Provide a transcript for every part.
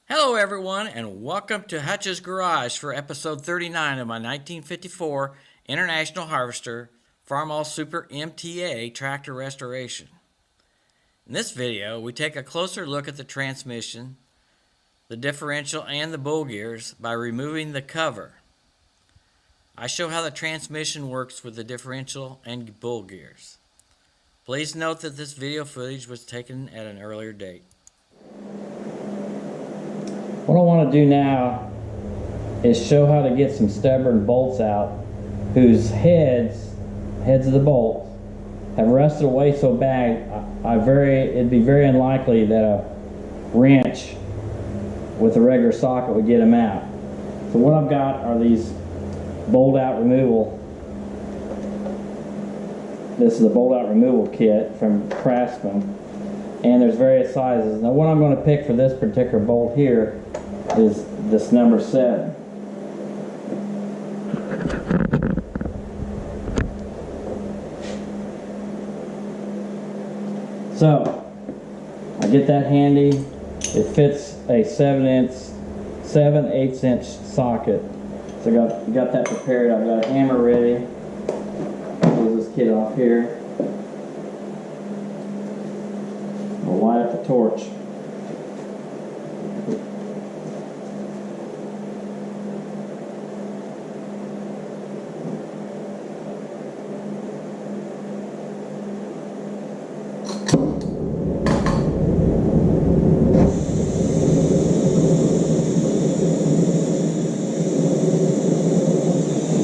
Hello everyone and welcome to Hutch's Garage for episode 39 of my 1954 International Harvester Farmall Super MTA tractor restoration. In this video we take a closer look at the transmission, the differential and the bull gears by removing the cover. I show how the transmission works with the differential and bull gears. Please note that this video footage was taken at an earlier date. What I want to do now is show how to get some stubborn bolts out whose heads of the bolts have rusted away so bad it'd be very unlikely that a wrench with a regular socket would get them out. So what I've got are these bolt out removal. This is a bolt out removal kit from Craftsman, and there's various sizes. Now what I'm going to pick for this particular bolt here is this number 7. So I get that handy. It fits a 7/8" socket. So I got that prepared. I've got a hammer ready. Close this kit off here. I'll light up the torch.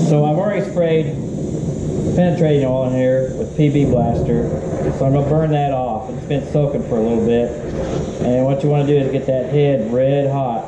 So I've already sprayed penetrating oil in here with PB Blaster, so I'm going to burn that off. It's been soaking for a little bit, and what you want to do is get that head red hot.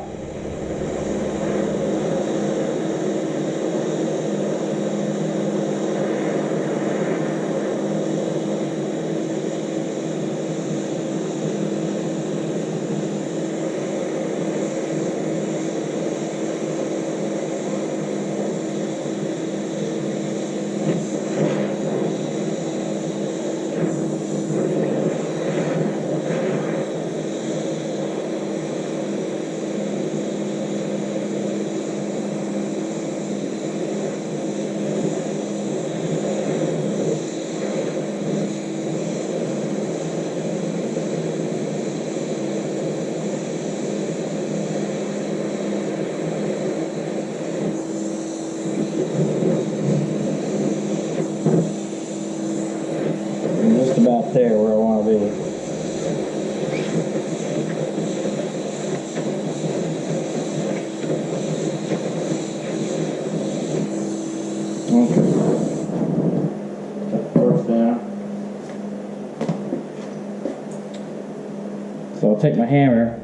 About there where I want to be. Okay. Set the torch down. So I'll take my hammer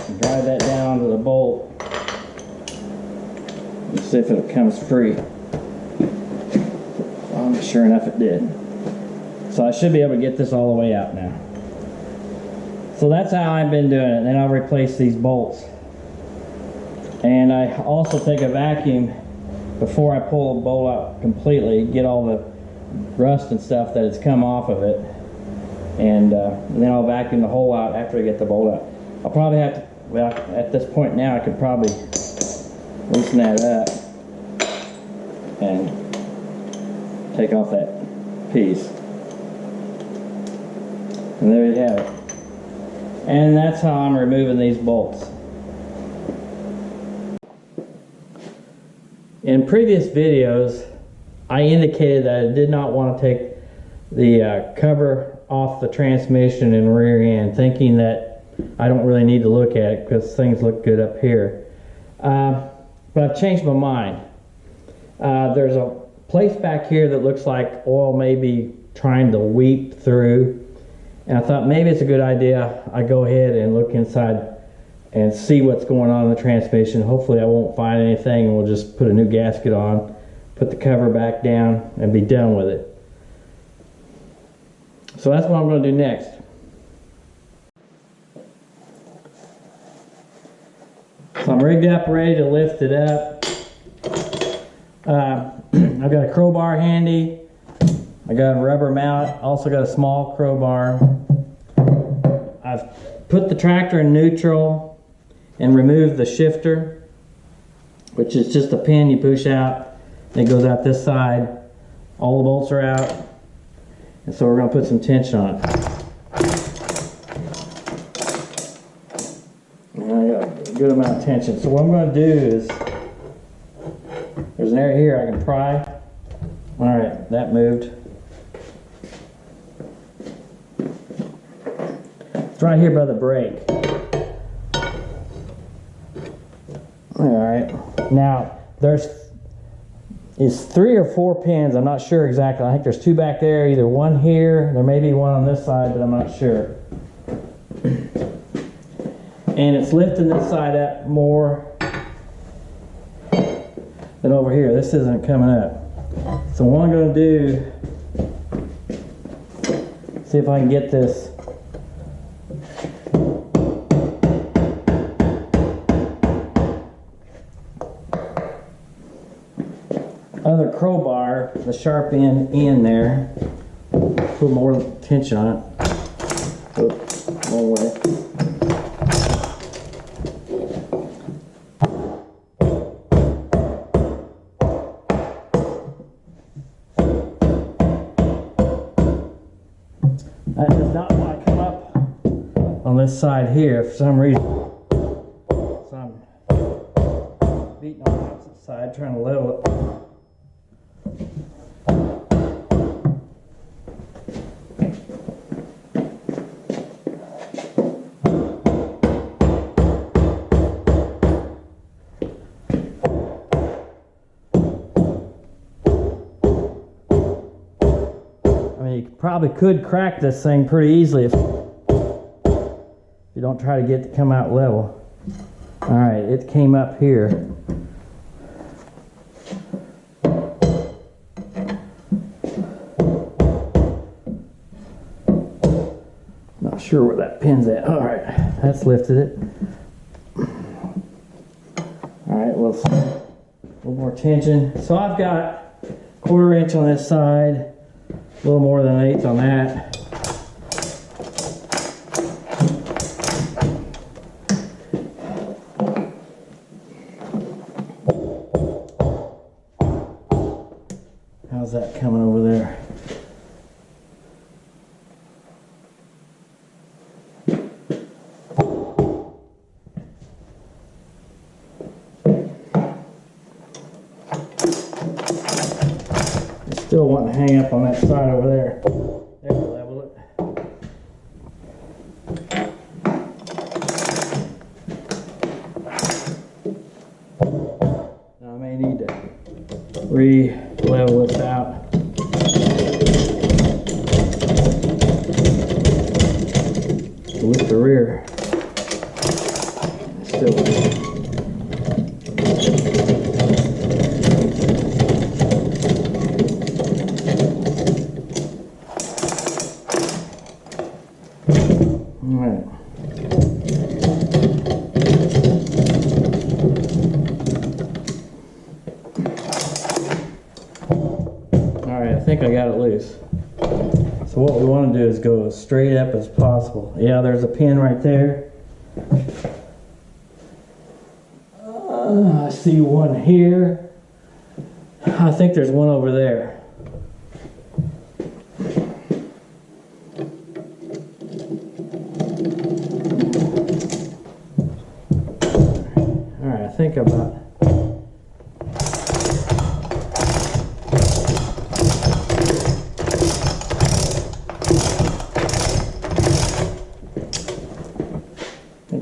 and drive that down to the bolt and see if it comes free. Sure enough it did. So I should be able to get this all the way out now. So that's how I've been doing it. And then I'll replace these bolts. And I also take a vacuum before I pull the bolt out completely, get all the rust and stuff that has come off of it. And then I'll vacuum the hole out after I get the bolt out. I'll probably have to, well, at this point now I could probably loosen that up and take off that piece. And there you have it. And that's how I'm removing these bolts. In previous videos, I indicated that I did not want to take the cover off the transmission and rear end, thinking that I don't really need to look at it because things look good up here. But I've changed my mind. There's a place back here that looks like oil may be trying to weep through, and I thought maybe it's a good idea I go ahead and look inside and see what's going on in the transmission. Hopefully I won't find anything, and we'll just put a new gasket on, put the cover back down, and be done with it. So that's what I'm going to do next. So I'm rigged up, ready to lift it up. I've got a crowbar handy. I got a rubber mallet, also got a small crowbar. I've put the tractor in neutral and removed the shifter, which is just a pin you push out. It goes out this side. All the bolts are out. And so we're going to put some tension on it. And I got a good amount of tension. So what I'm going to do is, there's an area here I can pry. All right, that moved. It's right here by the brake. All right, now there's 3 or 4 pins. I'm not sure exactly. I think there's 2 back there, either one here, there may be one on this side, but I'm not sure. And it's lifting this side up more than over here. This isn't coming up. So what I'm going to do, see if I can get this other crowbar, the sharp end in there, put more tension on it. Oops, wrong way. That does not want to come up on this side here for some reason. So I'm beating on the opposite side, trying to level it. You probably could crack this thing pretty easily if you don't try to get it to come out level. Alright, it came up here. Not sure where that pin's at. Alright, that's lifted it. Alright, well, a little more tension. So I've got 1/4 inch on this side. A little more than 1/8 on that. How's that coming over there? Still wanting to hang up on that side over there. There, level it. Now I may need to re-level this out. To lift the rear. Still. Alright, I think I got it loose. So what we want to do is go as straight up as possible. Yeah, there's a pin right there. I see one here. I think there's one over there. Alright, I think about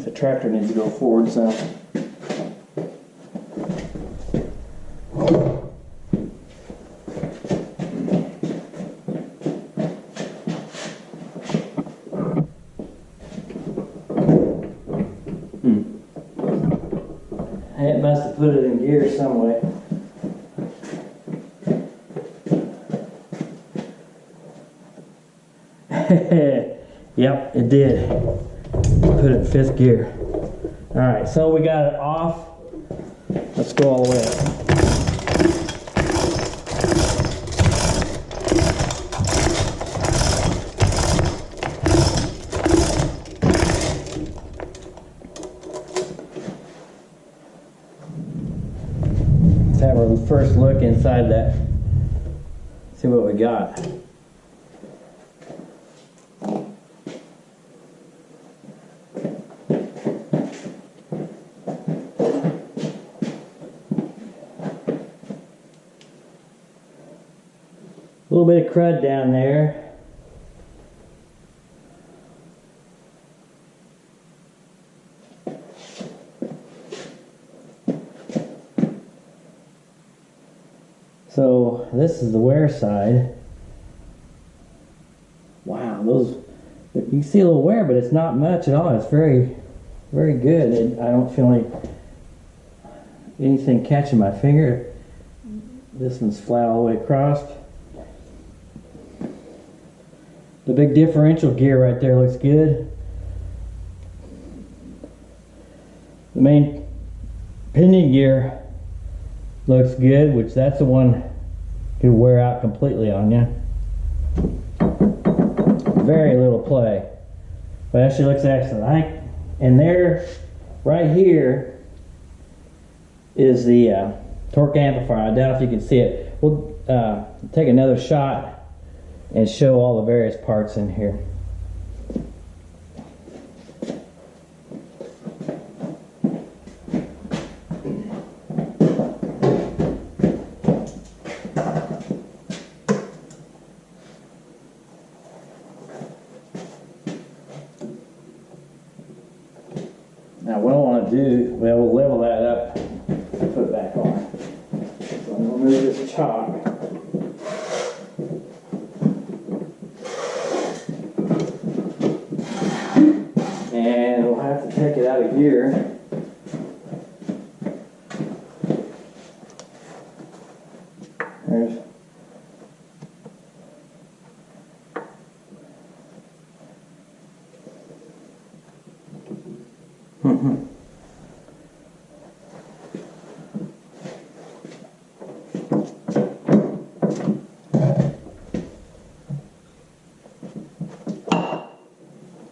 the tractor needs to go forward some. It must have put it in gear some way. Yep, it did. Put it in 5th gear. Alright, so we got it off. Let's go all the way up. first look inside that. See what we got. A little bit of crud down there. So this is the wear side. Wow, those, you can see a little wear, but it's not much at all. It's very, very good. I don't feel like anything catching my finger. This one's flat all the way across. The big differential gear right there looks good. The main pinion gear looks good, which that's the one could wear out completely on you. Very little play, but actually looks excellent. And there, right here, is the torque amplifier. I doubt if you can see it. We'll take another shot and show all the various parts in here. Now what I want to do, well, we'll level that up and put it back on. So I'm going to remove this chalk. And we'll have to take it out of here. There's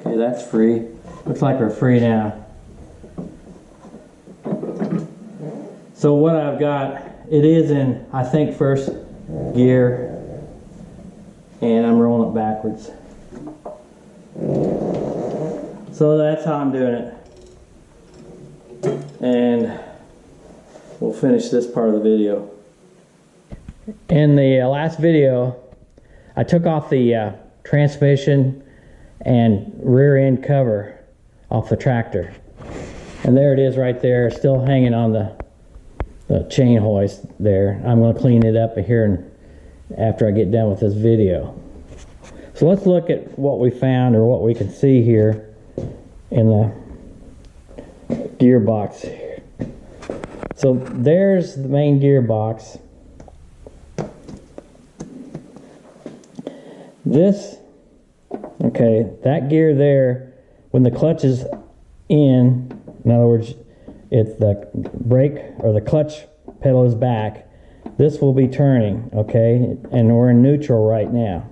okay, that's free. Looks like we're free now. So what I've got, it is in, I think, first gear, and I'm rolling it backwards. So that's how I'm doing it. And we'll finish this part of the video. In the last video, I took off the transmission and rear end cover off the tractor. And there it is right there, still hanging on the chain hoist there. I'm going to clean it up here and after I get done with this video. So let's look at what we found, or what we can see here in the gearbox here. So there's the main gearbox. This, okay, that gear there, when the clutch is in other words, if the brake or the clutch pedal is back, this will be turning, okay? And we're in neutral right now.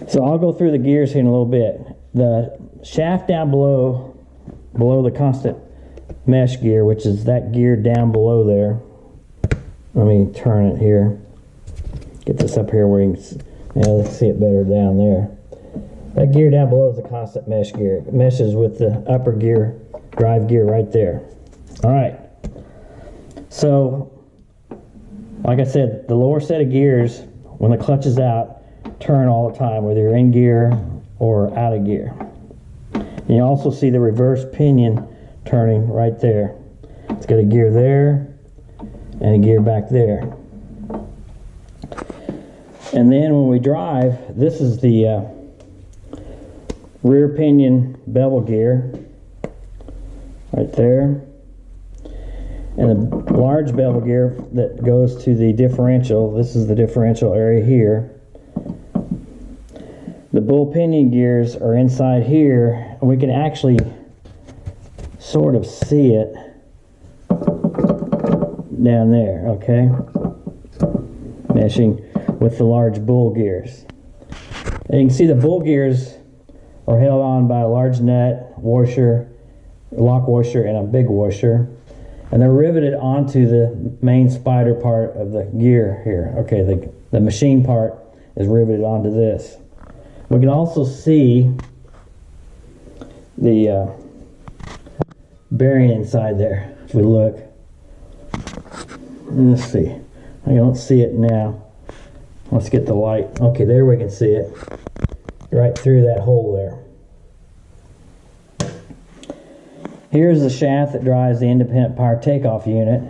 So I'll go through the gears here in a little bit. The shaft down below the constant mesh gear, which is that gear down below there. Let me turn it here. Get this up here where you can see, let's see it better down there. That gear down below is the constant mesh gear. It meshes with the upper gear, drive gear right there. All right. So, like I said, the lower set of gears, when the clutch is out, turn all the time, whether you're in gear or out of gear. And you also see the reverse pinion turning right there. It's got a gear there and a gear back there. And then when we drive, this is the rear pinion bevel gear right there, and a large bevel gear that goes to the differential. This is the differential area here. The bull pinion gears are inside here, and we can actually sort of see it down there, okay? Meshing with the large bull gears. And you can see the bull gears are held on by a large nut, washer, lock washer, and a big washer. and they're riveted onto the main spider part of the gear here. Okay, the machine part is riveted onto this. We can also see the bearing inside there if we look. Let's see. I don't see it now. Let's get the light. Okay, there we can see it. Right through that hole there. Here's the shaft that drives the independent power takeoff unit.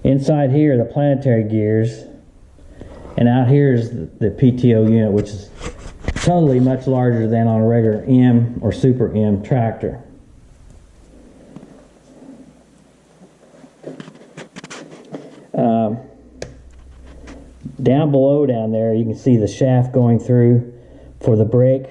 Inside here are the planetary gears. And out here is the PTO unit, which is totally much larger than on a regular M or Super M tractor. Down below down there you can see the shaft going through for the brake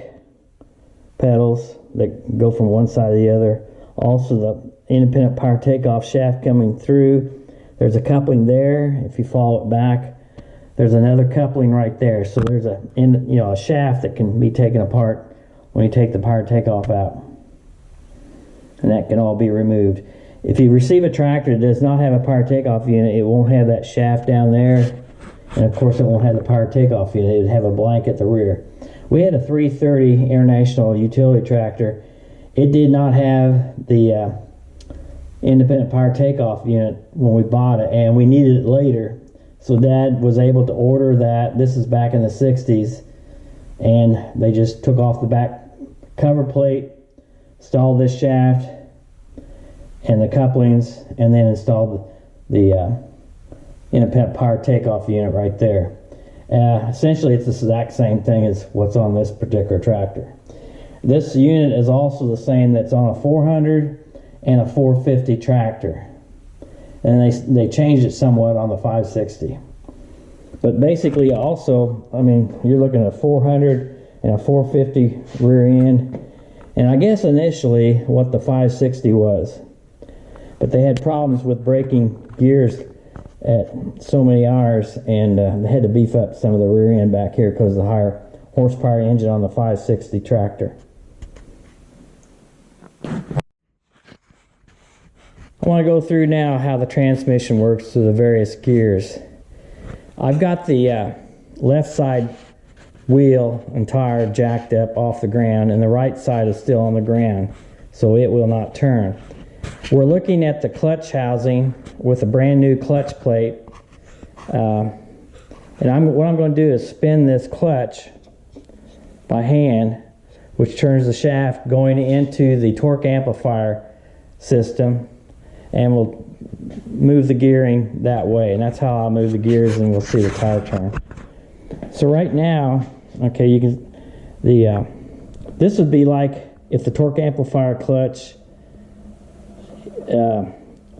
pedals that go from one side to the other. Also the independent power takeoff shaft coming through. There's a coupling there. If you follow it back, there's another coupling right there. So there's a shaft that can be taken apart when you take the power takeoff out, and that can all be removed. If you receive a tractor that does not have a power takeoff unit, it won't have that shaft down there. And of course it won't have the power takeoff unit. It would have a blank at the rear. We had a 330 International utility tractor. It did not have the independent power takeoff unit when we bought it, and we needed it later. So Dad was able to order that. This is back in the 60s. And they just took off the back cover plate, installed this shaft and the couplings, and then installed the independent power takeoff unit right there. Essentially it's the exact same thing as what's on this particular tractor. This unit is also the same that's on a 400 and a 450 tractor, and they changed it somewhat on the 560. But basically also, I mean, you're looking at a 400 and a 450 rear end, and I guess initially what the 560 was, but they had problems with breaking gears at so many hours, and they had to beef up some of the rear end back here because of the higher horsepower engine on the 560 tractor. I want to go through now how the transmission works through the various gears. I've got the left side wheel and tire jacked up off the ground, and the right side is still on the ground, so it will not turn. We're looking at the clutch housing with a brand new clutch plate, and what I'm going to do is spin this clutch by hand, which turns the shaft going into the torque amplifier system, and we'll move the gearing that way, and that's how I'll move the gears, and we'll see the tire turn. So right now, okay, you can this would be like if the torque amplifier clutch,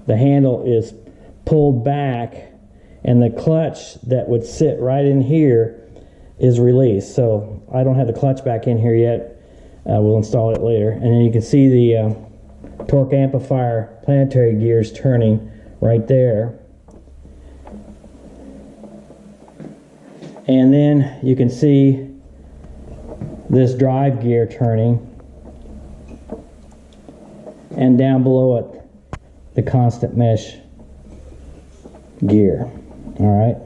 the handle is pulled back and the clutch that would sit right in here is released. So I don't have the clutch back in here yet. We'll install it later. And then you can see the torque amplifier planetary gears turning right there. And then you can see this drive gear turning, and down below it the constant mesh gear. All right,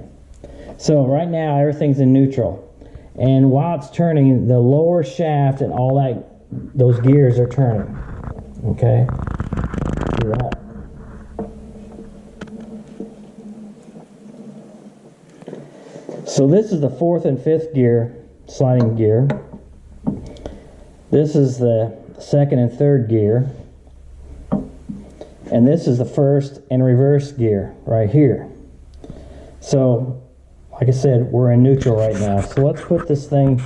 so right now everything's in neutral, and while it's turning, the lower shaft and all that, those gears are turning. Okay, see that? So this is the fourth and fifth gear, sliding gear. This is the second and third gear. And this is the first and reverse gear right here. So, like I said, we're in neutral right now. So let's put this thing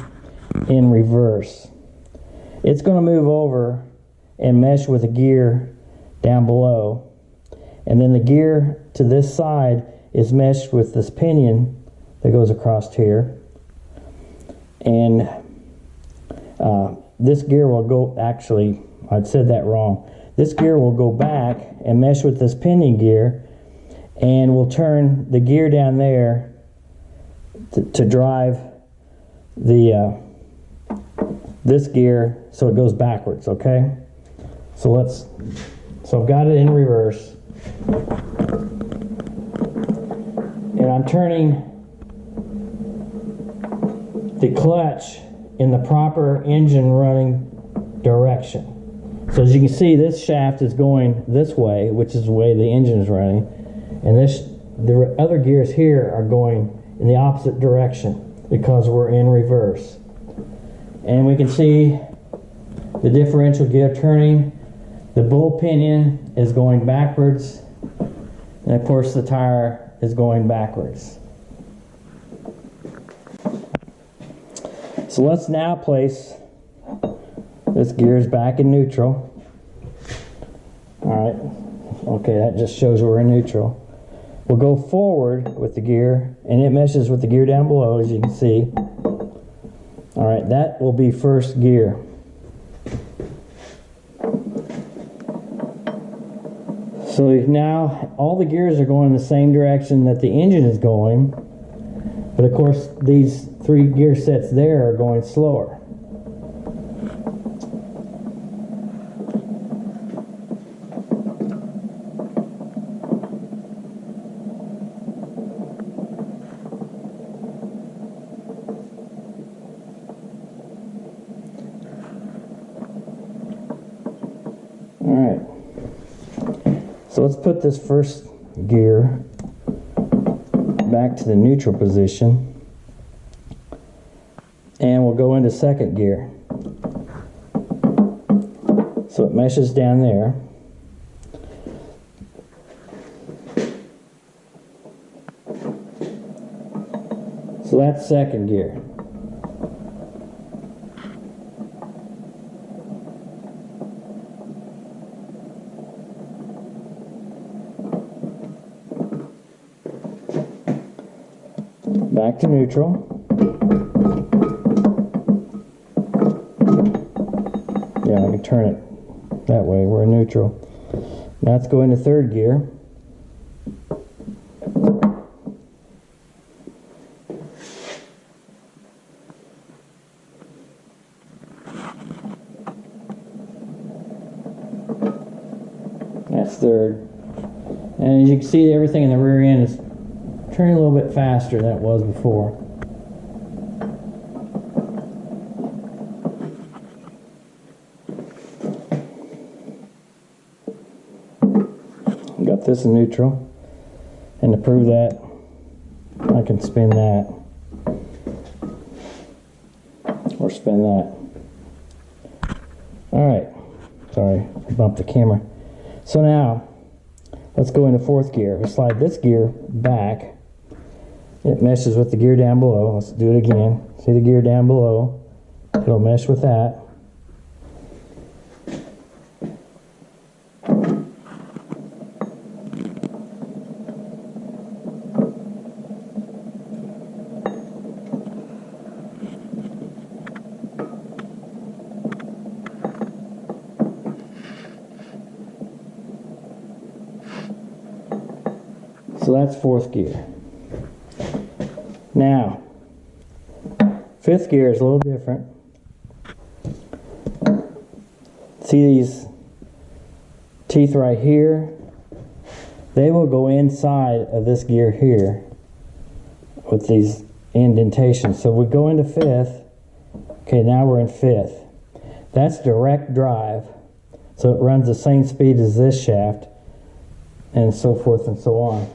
in reverse. It's going to move over and mesh with a gear down below. And then the gear to this side is meshed with this pinion that goes across here. And this gear will go, actually, I said that wrong. This gear will go back and mesh with this pinion gear, and we'll turn the gear down there to drive the this gear so it goes backwards. Okay, so I've got it in reverse. And I'm turning the clutch in the proper engine running direction. So as you can see, this shaft is going this way, which is the way the engine is running, and the other gears here are going in the opposite direction because we're in reverse. And we can see the differential gear turning. The bull pinion is going backwards, and of course the tire is going backwards. So let's now place this gears back in neutral. Alright, okay, that just shows we're in neutral. We'll go forward with the gear, and it meshes with the gear down below, as you can see. Alright, that will be first gear. So now all the gears are going in the same direction that the engine is going, but of course these 3 gear sets there are going slower. Alright, so let's put this first gear back to the neutral position, and we'll go into second gear. So it meshes down there. So that's second gear. Back to neutral. Yeah, I can turn it that way. We're in neutral. Now let's go into third gear. That's third. And as you can see, everything in the rear end is turning a little bit faster than it was before. Got this in neutral, and to prove that, I can spin that or spin that. Alright, sorry, I bumped the camera. So now let's go into fourth gear. We'll slide this gear back. It meshes with the gear down below. Let's do it again. See the gear down below? It'll mesh with that. So that's fourth gear. Now, fifth gear is a little different. See these teeth right here? They will go inside of this gear here with these indentations. So we go into fifth. Okay, now we're in fifth. That's direct drive. So it runs the same speed as this shaft, and so forth and so on.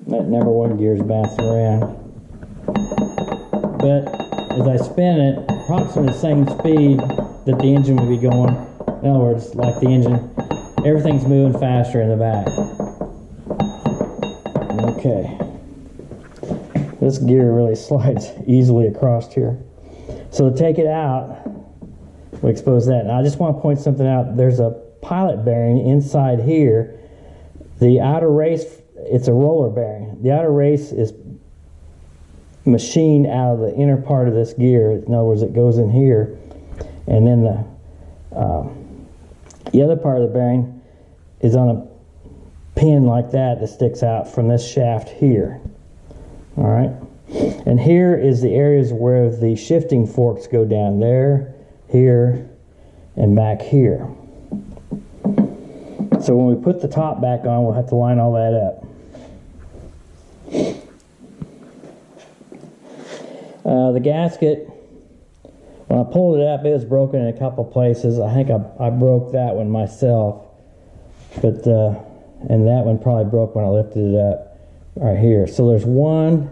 That number one gear is bouncing around. But as I spin it, approximately the same speed that the engine would be going. In other words, like the engine, everything's moving faster in the back. Okay. This gear really slides easily across here. So to take it out, we expose that. And I just want to point something out. There's a pilot bearing inside here. The outer race, it's a roller bearing. The outer race is machined out of the inner part of this gear. In other words, it goes in here. And then the other part of the bearing is on a pin like that sticks out from this shaft here. All right. And here is the areas where the shifting forks go down there, here, and back here. So when we put the top back on, we'll have to line all that up. The gasket, when I pulled it up, it was broken in a couple places. I think I broke that one myself, but and that one probably broke when I lifted it up right here. So there's 1,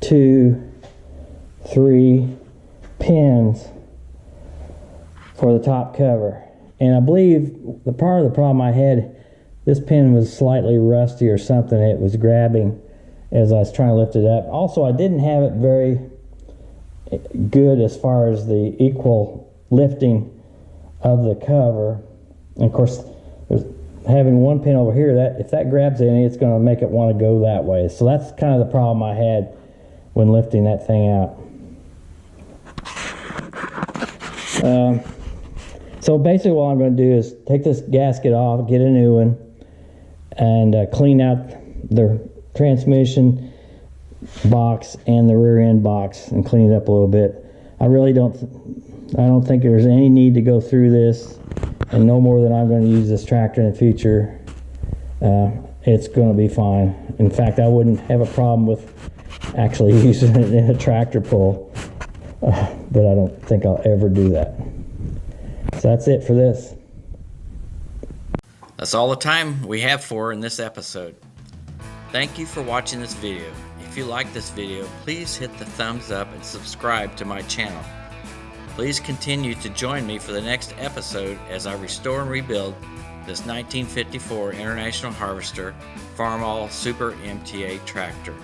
2, 3 pins for the top cover. And I believe the part of the problem I had, this pin was slightly rusty or something. It was grabbing as I was trying to lift it up. Also, I didn't have it very good as far as the equal lifting of the cover. And of course, having one pin over here, that if that grabs any, it's going to make it want to go that way. So that's kind of the problem I had when lifting that thing out. So basically what I'm going to do is take this gasket off, get a new one, and clean out the transmission box and the rear end box and clean it up a little bit. I don't think there's any need to go through this, and no more than I'm going to use this tractor in the future. It's going to be fine. In fact, I wouldn't have a problem with actually using it in a tractor pull, but I don't think I'll ever do that. So that's it for this. That's all the time we have for in this episode. Thank you for watching this video. If you like this video, please hit the thumbs up and subscribe to my channel. Please continue to join me for the next episode as I restore and rebuild this 1954 International Harvester Farmall Super MTA tractor.